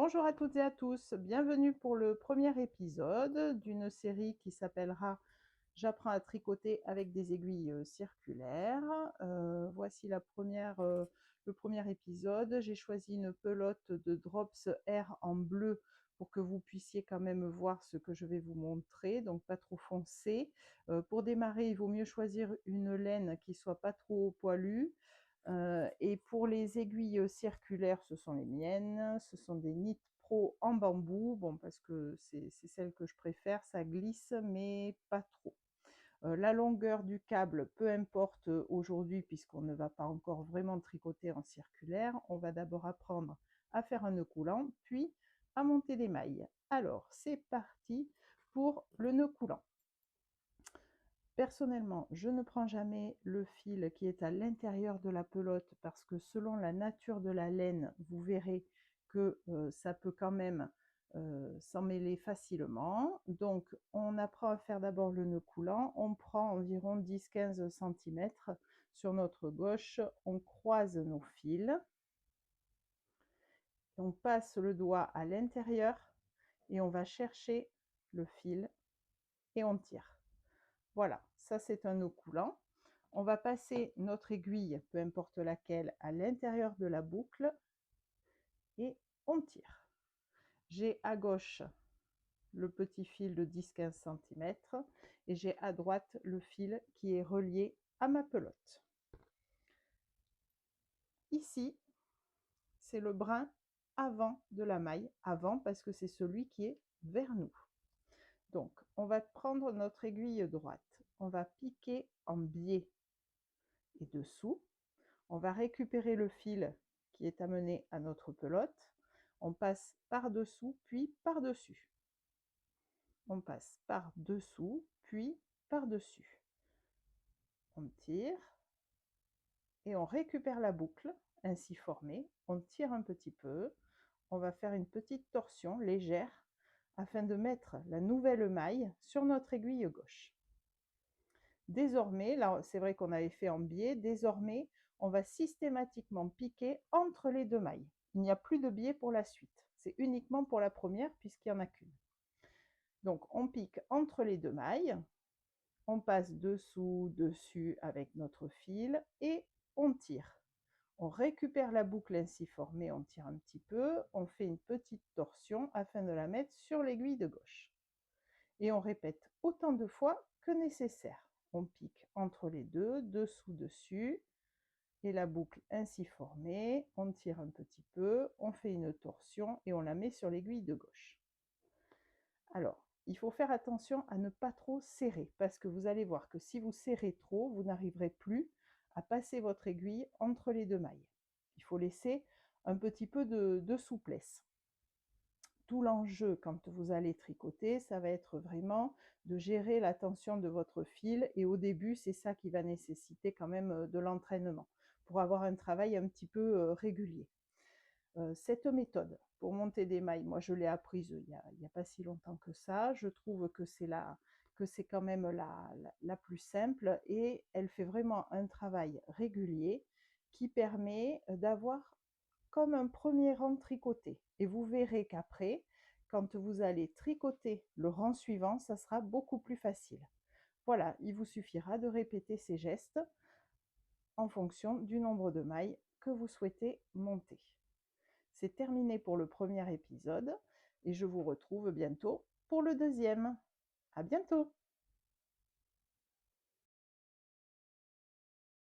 Bonjour à toutes et à tous, bienvenue pour le premier épisode d'une série qui s'appellera J'apprends à tricoter avec des aiguilles circulaires. Voici le premier épisode. J'ai choisi une pelote de Drops Air en bleu pour que vous puissiez quand même voir ce que je vais vous montrer, donc pas trop foncé. Pour démarrer, il vaut mieux choisir une laine qui soit pas trop poilue. Et pour les aiguilles circulaires, ce sont les miennes, ce sont des Knit Pro en bambou, bon parce que c'est celle que je préfère, ça glisse mais pas trop. La longueur du câble, peu importe aujourd'hui puisqu'on ne va pas encore vraiment tricoter en circulaire, on va d'abord apprendre à faire un nœud coulant, puis à monter des mailles. Alors c'est parti pour le nœud coulant. Personnellement, je ne prends jamais le fil qui est à l'intérieur de la pelote parce que selon la nature de la laine, vous verrez que ça peut quand même s'en mêler facilement. Donc, on apprend à faire d'abord le nœud coulant. On prend environ 10-15 cm sur notre gauche. On croise nos fils. On passe le doigt à l'intérieur et on va chercher le fil et on tire. Voilà, ça c'est un nœud coulant. On va passer notre aiguille, peu importe laquelle, à l'intérieur de la boucle et on tire. J'ai à gauche le petit fil de 10-15 cm et j'ai à droite le fil qui est relié à ma pelote. Ici, c'est le brin avant de la maille, avant parce que c'est celui qui est vers nous. Donc, on va prendre notre aiguille droite, on va piquer en biais et dessous. On va récupérer le fil qui est amené à notre pelote. On passe par-dessous, puis par-dessus. On passe par-dessous, puis par-dessus. On tire et on récupère la boucle ainsi formée. On tire un petit peu. On va faire une petite torsion légère afin de mettre la nouvelle maille sur notre aiguille gauche. Désormais, là c'est vrai qu'on avait fait en biais, désormais on va systématiquement piquer entre les deux mailles. Il n'y a plus de biais pour la suite, c'est uniquement pour la première puisqu'il n'y en a qu'une. Donc on pique entre les deux mailles, on passe dessous, dessus avec notre fil et on tire. On récupère la boucle ainsi formée, on tire un petit peu, on fait une petite torsion afin de la mettre sur l'aiguille de gauche. Et on répète autant de fois que nécessaire. On pique entre les deux, dessous, dessus, et la boucle ainsi formée, on tire un petit peu, on fait une torsion et on la met sur l'aiguille de gauche. Alors, il faut faire attention à ne pas trop serrer, parce que vous allez voir que si vous serrez trop, vous n'arriverez plus à passer votre aiguille entre les deux mailles. Il faut laisser un petit peu de souplesse. Tout l'enjeu quand vous allez tricoter, ça va être vraiment de gérer la tension de votre fil et au début, c'est ça qui va nécessiter quand même de l'entraînement pour avoir un travail un petit peu régulier. Cette méthode pour monter des mailles, moi je l'ai apprise il y a pas si longtemps que ça, je trouve que c'est quand même la plus simple et elle fait vraiment un travail régulier qui permet d'avoir comme un premier rang tricoté. Et vous verrez qu'après, quand vous allez tricoter le rang suivant, ça sera beaucoup plus facile. Voilà, il vous suffira de répéter ces gestes en fonction du nombre de mailles que vous souhaitez monter. C'est terminé pour le premier épisode et je vous retrouve bientôt pour le deuxième. À bientôt!